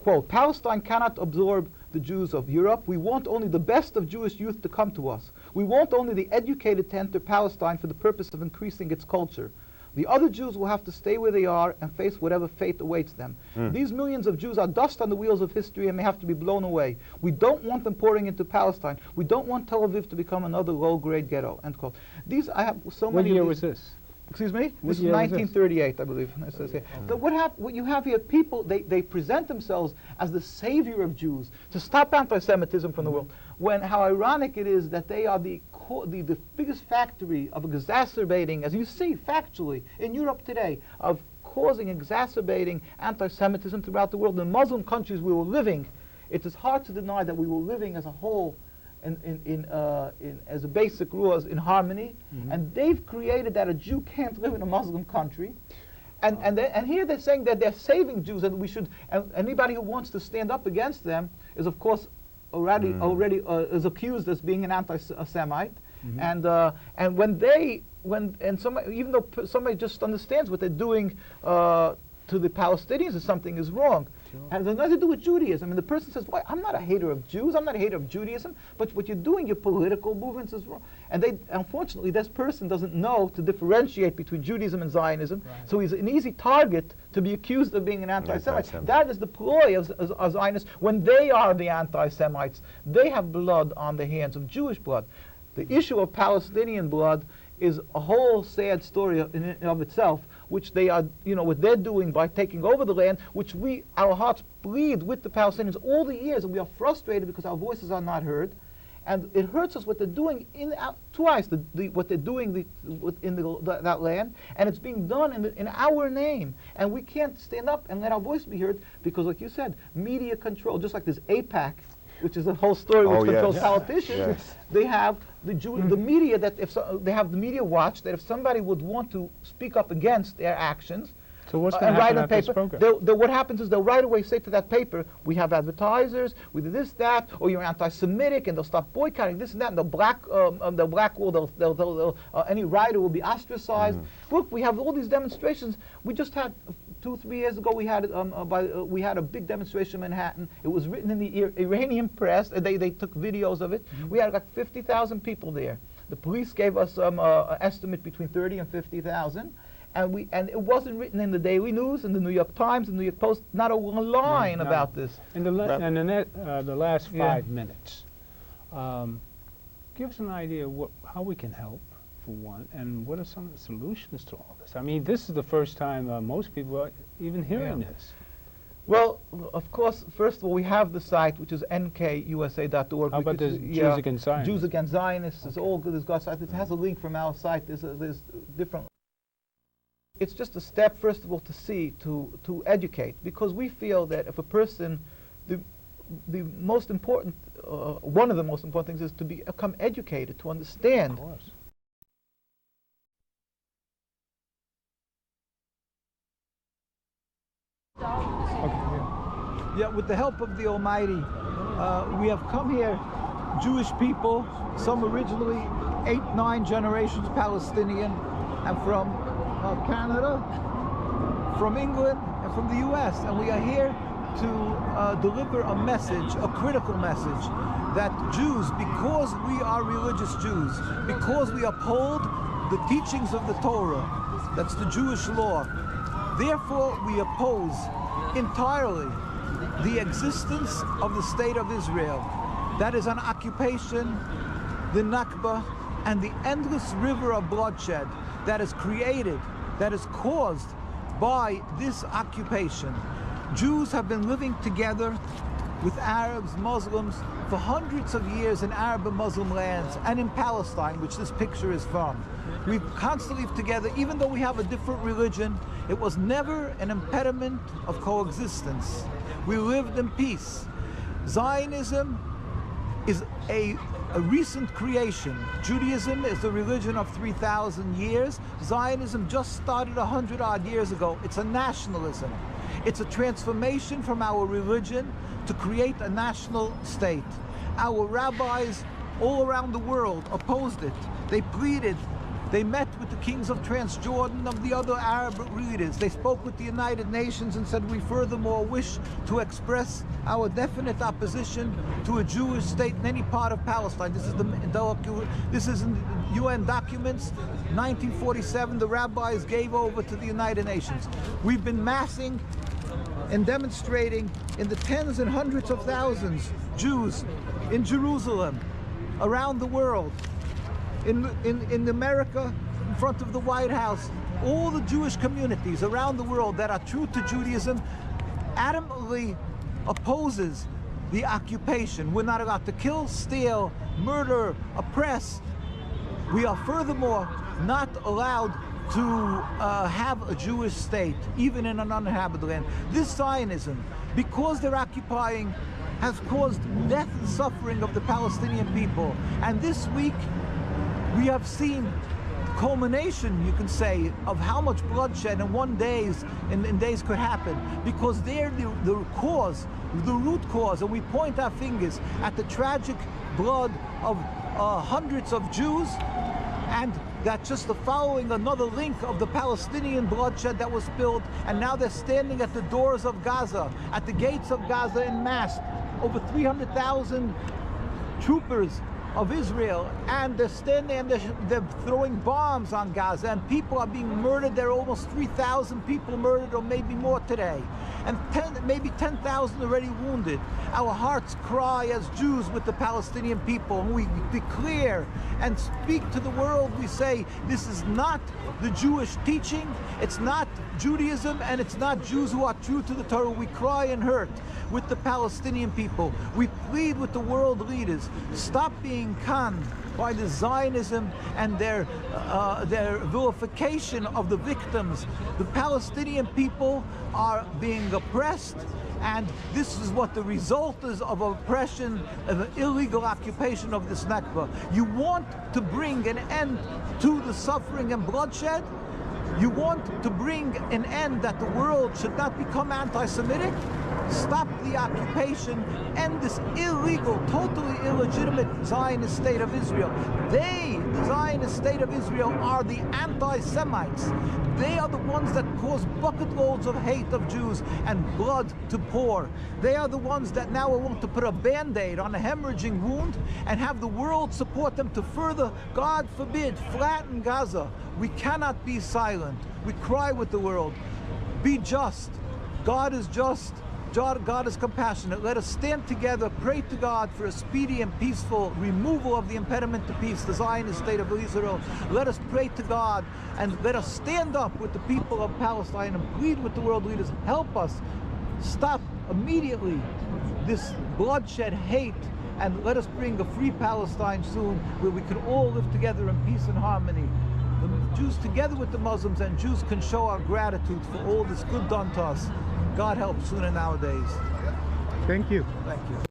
quote, "Palestine cannot absorb the Jews of Europe. We want only the best of Jewish youth to come to us. We want only the educated to enter Palestine for the purpose of increasing its culture. The other Jews will have to stay where they are and face whatever fate awaits them. These millions of Jews are dust on the wheels of history and may have to be blown away. We don't want them pouring into Palestine. We don't want Tel Aviv to become another low-grade ghetto," end quote. These, I have so many. What year was this? Excuse me? What This is year was 1938, I believe. It says here. So what you have here, people, they present themselves as the savior of Jews to stop anti-Semitism from the world, when how ironic it is that they are the biggest factory of exacerbating, as you see factually in Europe today, of causing, exacerbating anti-Semitism throughout the world. In Muslim countries we were living, it is hard to deny that we were living as a whole as a basic rule, as in harmony, and they've created that a Jew can't live in a Muslim country, and here they're saying that they're saving Jews, and we should, and anybody who wants to stand up against them is of course already is accused as being an anti-Semite, and even though somebody just understands what they're doing to the Palestinians or something is wrong. Sure. And it has nothing to do with Judaism. And the person says, "Why? I'm not a hater of Jews. I'm not a hater of Judaism. But what you're doing, your political movements, is wrong." And unfortunately, this person doesn't know to differentiate between Judaism and Zionism. Right. So he's an easy target to be accused of being an anti-Semite. That is the ploy of Zionists when they are the anti-Semites. They have blood on the hands of Jewish blood. The issue of Palestinian blood is a whole sad story in and of itself, which they are, what they're doing by taking over the land, which our hearts bleed with the Palestinians all the years, and we are frustrated because our voices are not heard, and it hurts us what they're doing twice, what they're doing in that land, and it's being done in our name, and we can't stand up and let our voice be heard because, like you said, media control, just like this AIPAC, which is a whole story which controls politicians. Yes. They have the media they have the media watch that if somebody would want to speak up against their actions, so what's going to happen after this program? What happens is they'll right away say to that paper, "We have advertisers, we do this, that, or you're anti-Semitic," and they'll start boycotting this and that, and they'll blackball. Any writer will be ostracized. Look, we have all these demonstrations. We just had 2-3 years ago. We had a big demonstration in Manhattan. It was written in the Iranian press. They took videos of it. We had like 50,000 people there. The police gave us an estimate between 30 and 50,000. And it wasn't written in the Daily News, in the New York Times, the New York Post, not a line about this. In the last 5 minutes, give us an idea of how we can help, for one, and what are some of the solutions to all this? I mean, this is the first time most people are even hearing this. Well, of course, first of all, we have the site, which is nkusa.org. How about the Jews Against Zionists? Jews Against Zionists. It's all good. It has a link from our site. There's different. It's just a step, first of all, to educate, because we feel that if a person, the most important, one of the most important things is to become educated, to understand. Of course. Yeah, with the help of the Almighty, we have come here, Jewish people, some originally 8-9 generations Palestinian, and from Canada, from England, and from the US, and we are here to deliver a message, a critical message, that Jews, because we are religious Jews, because we uphold the teachings of the Torah, that's the Jewish law, therefore we oppose entirely the existence of the State of Israel. That is an occupation, the Nakba, and the endless river of bloodshed that is created, that is caused by this occupation. Jews have been living together with Arabs, Muslims, for hundreds of years in Arab and Muslim lands, and in Palestine, which this picture is from. We've constantly lived together, even though we have a different religion. It was never an impediment of coexistence. We lived in peace. Zionism is a recent creation. Judaism is a religion of 3,000 years. Zionism just started 100-odd years ago. It's a nationalism. It's a transformation from our religion to create a national state. Our rabbis all around the world opposed it. They pleaded. They met with the kings of Transjordan, of the other Arab leaders. They spoke with the United Nations and said, we furthermore wish to express our definite opposition to a Jewish state in any part of Palestine. This is in UN documents. 1947, the rabbis gave over to the United Nations. We've been massing and demonstrating in the tens and hundreds of thousands Jews in Jerusalem, around the world, in America, in front of the White House. All the Jewish communities around the world that are true to Judaism adamantly opposes the occupation. We're not allowed to kill, steal, murder, oppress. We are furthermore not allowed to have a Jewish state, even in an uninhabited land. This Zionism, because they're occupying, has caused death and suffering of the Palestinian people. And this week, we have seen culmination, you can say, of how much bloodshed in days could happen, because they're the cause, the root cause, and we point our fingers at the tragic blood of hundreds of Jews, and that's just the following another link of the Palestinian bloodshed that was spilled, and now they're standing at the doors of Gaza, at the gates of Gaza en masse, over 300,000 troopers of Israel, and they're standing and they're throwing bombs on Gaza, and people are being murdered. There are almost 3,000 people murdered, or maybe more today, and maybe 10,000 already wounded. Our hearts cry as Jews with the Palestinian people, and we declare and speak to the world. We say, this is not the Jewish teaching, it's not Judaism, and it's not Jews who are true to the Torah. We cry and hurt with the Palestinian people. We plead with the world leaders, stop being conned by the Zionism and their vilification of the victims. The Palestinian people are being oppressed, and this is what the result is of oppression, of an illegal occupation of this Nakba. You want to bring an end to the suffering and bloodshed? You want to bring an end that the world should not become anti-Semitic? Stop the occupation, end this illegal, totally illegitimate Zionist state of Israel. They, the Zionist state of Israel, are the anti-Semites. They are the ones that cause bucket loads of hate of Jews and blood to pour. They are the ones that now want to put a band-aid on a hemorrhaging wound and have the world support them to further, God forbid, flatten Gaza. We cannot be silent. We cry with the world. Be just. God is just. God is compassionate. Let us stand together, pray to God for a speedy and peaceful removal of the impediment to peace, the Zionist state of Israel. Let us pray to God, and let us stand up with the people of Palestine and plead with the world leaders. Help us stop immediately this bloodshed, hate, and let us bring a free Palestine soon, where we can all live together in peace and harmony. The Jews together with the Muslims, and Jews can show our gratitude for all this good done to us. God help sooner nowadays. Thank you. Thank you.